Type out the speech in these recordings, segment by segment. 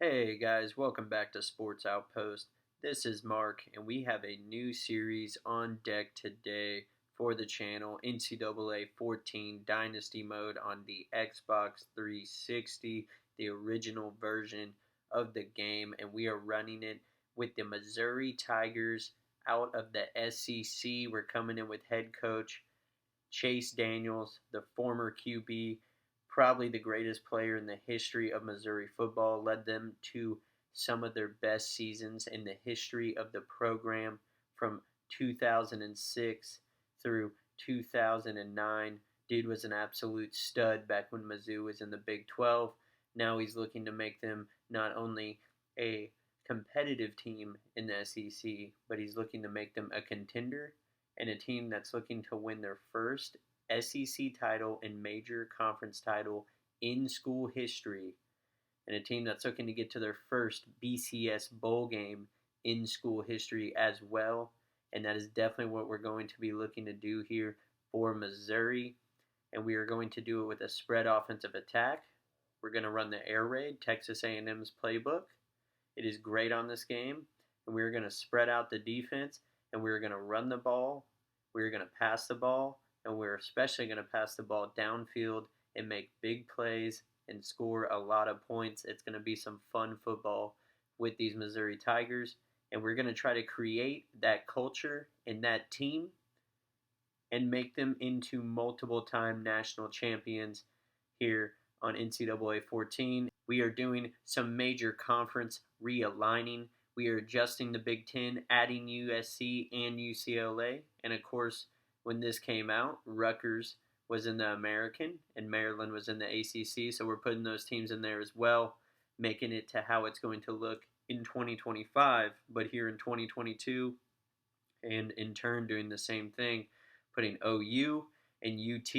Hey guys, welcome back to Sports Outpost. This is Mark, and we have a new series on deck today for the channel, NCAA 14 Dynasty Mode on the Xbox 360, the original version of the game, and we are running it with the Missouri Tigers out of the SEC. We're coming in with head coach Chase Daniels, the former QB, probably the greatest player in the history of Missouri football, led them to some of their best seasons in the history of the program from 2006 through 2009. Dude was an absolute stud back when Mizzou was in the Big 12. Now he's looking to make them not only a competitive team in the SEC, but he's looking to make them a contender and a team that's looking to win their first SEC title and major conference title in school history, and a team that's looking to get to their first BCS bowl game in school history as well. And that is definitely what we're going to be looking to do here for Missouri. And we are going to do it with a spread offensive attack. We're going to run the air raid, Texas A&M's playbook. It is great on this game, and we're going to spread out the defense, and we're going to run the ball, we're going to pass the ball, and we're especially going to pass the ball downfield and make big plays and score a lot of points. It's going to be some fun football with these Missouri Tigers, and we're going to try to create that culture and that team and make them into multiple-time national champions here on NCAA 14. We are doing some major conference realigning. We are adjusting the Big Ten, adding USC and UCLA. And of course, when this came out, Rutgers was in the American and Maryland was in the ACC. So we're putting those teams in there as well, making it to how it's going to look in 2025. But here in 2022, and in turn doing the same thing, putting OU and UT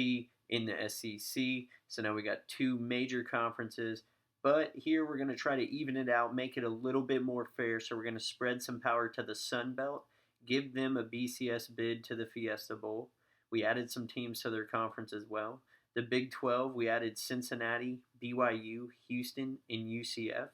in the SEC. So now we got two major conferences. But here we're going to try to even it out, make it a little bit more fair. So we're going to spread some power to the Sun Belt, give them a BCS bid to the Fiesta Bowl. We added some teams to their conference as well. The Big 12, we added Cincinnati, BYU, Houston, and UCF.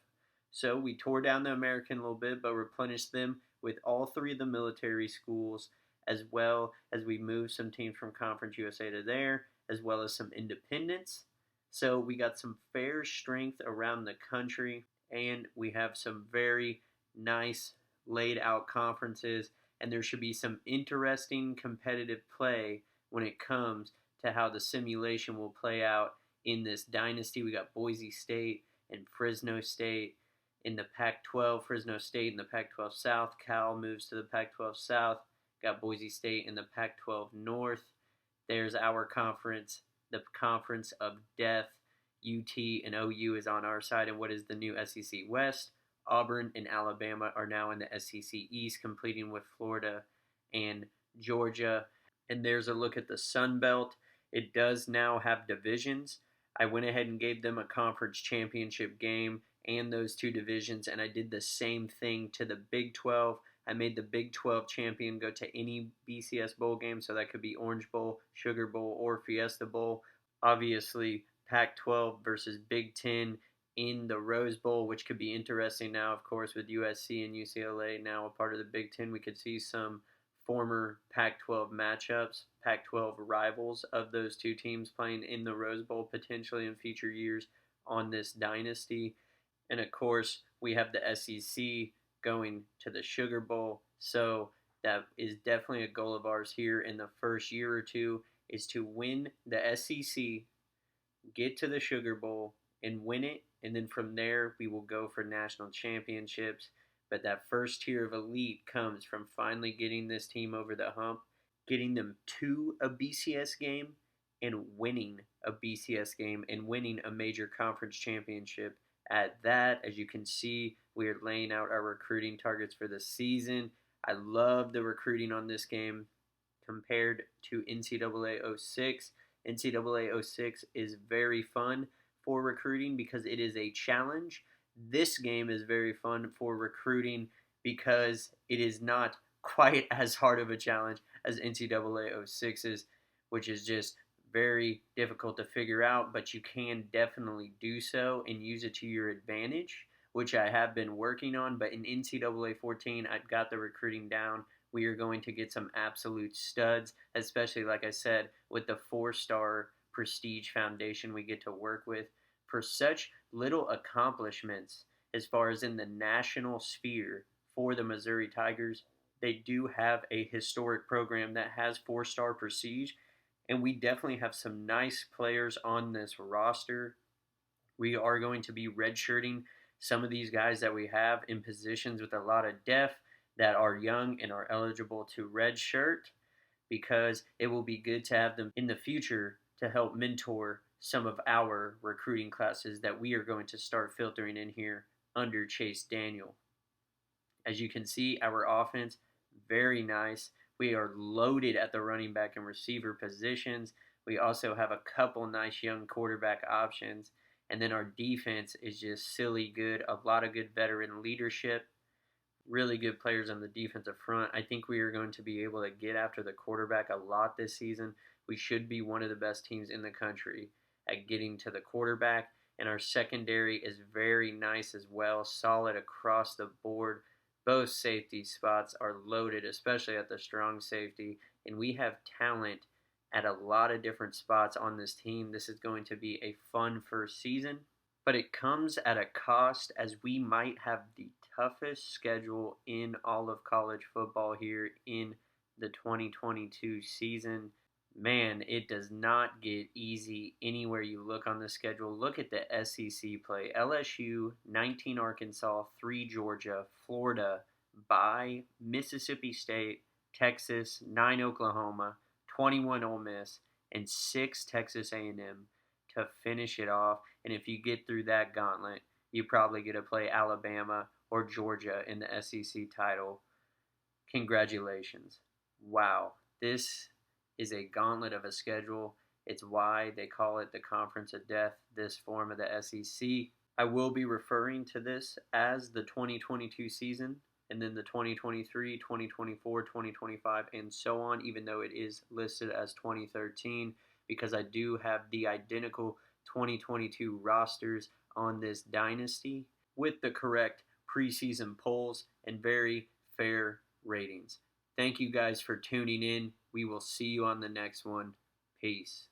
So we tore down the American a little bit, but replenished them with all three of the military schools, as well as we moved some teams from Conference USA to there, as well as some independents. So we got some fair strength around the country, and we have some very nice laid out conferences, and there should be some interesting competitive play when it comes to how the simulation will play out in this dynasty. We got Boise State and Fresno State in the Pac-12, Fresno State in the Pac-12 South, Cal moves to the Pac-12 South, got Boise State in the Pac-12 North. There's our conference, the conference of death. UT and OU is on our side, and what is the new SEC West? Auburn and Alabama are now in the SEC East, completing with Florida and Georgia. And there's a look at the Sun Belt. It does now have divisions. I went ahead and gave them a conference championship game and those two divisions, and I did the same thing to the Big 12. I made the Big 12 champion go to any BCS bowl game, so that could be Orange Bowl, Sugar Bowl, or Fiesta Bowl. Obviously, Pac-12 versus Big 10 in the Rose Bowl, which could be interesting now, of course, with USC and UCLA now a part of the Big 10. We could see some former Pac-12 matchups, Pac-12 rivals of those two teams playing in the Rose Bowl potentially in future years on this dynasty. And of course, we have the SEC going to the Sugar Bowl. So that is definitely a goal of ours here in the first year or two, is to win the SEC, get to the Sugar Bowl, and win it. And then from there, we will go for national championships. But that first tier of elite comes from finally getting this team over the hump, getting them to a BCS game, and winning a BCS game, and winning a major conference championship. At that, as you can see, we are laying out our recruiting targets for the season. I love the recruiting on this game compared to NCAA 06. NCAA 06 is very fun for recruiting because it is a challenge. This game is very fun for recruiting because it is not quite as hard of a challenge as NCAA 06 is, which is just very difficult to figure out, but you can definitely do so and use it to your advantage, which I have been working on. But in NCAA 14, I've got the recruiting down. We are going to get some absolute studs, especially, like I said, with the 4-star prestige foundation we get to work with. For such little accomplishments as far as in the national sphere for the Missouri Tigers, they do have a historic program that has 4-star prestige, and we definitely have some nice players on this roster. We are going to be redshirting some of these guys that we have in positions with a lot of depth that are young and are eligible to redshirt, because it will be good to have them in the future to help mentor some of our recruiting classes that we are going to start filtering in here under Chase Daniel. As you can see, our offense, very nice. We are loaded at the running back and receiver positions. We also have a couple nice young quarterback options. And then our defense is just silly good. A lot of good veteran leadership. Really good players on the defensive front. I think we are going to be able to get after the quarterback a lot this season. We should be one of the best teams in the country at getting to the quarterback. And our secondary is very nice as well. Solid across the board. Both safety spots are loaded, especially at the strong safety. And we have talent at a lot of different spots on this team. This is going to be a fun first season. But it comes at a cost, as we might have the toughest schedule in all of college football here in the 2022 season. Man, it does not get easy anywhere you look on the schedule. Look at the SEC play. LSU, 19 Arkansas, 3 Georgia, Florida, bye, Mississippi State, Texas, 9 Oklahoma, 21 Ole Miss, and 6 Texas A&M to finish it off. And if you get through that gauntlet, you probably get to play Alabama or Georgia in the SEC title. Congratulations. Wow. This is a gauntlet of a schedule. It's why they call it the Conference of Death, this form of the SEC. I will be referring to this as the 2022 season, and then the 2023, 2024, 2025, and so on, even though it is listed as 2013, because I do have the identical 2022 rosters on this Dynasty with the correct preseason polls and very fair ratings. Thank you guys for tuning in. We will see you on the next one. Peace.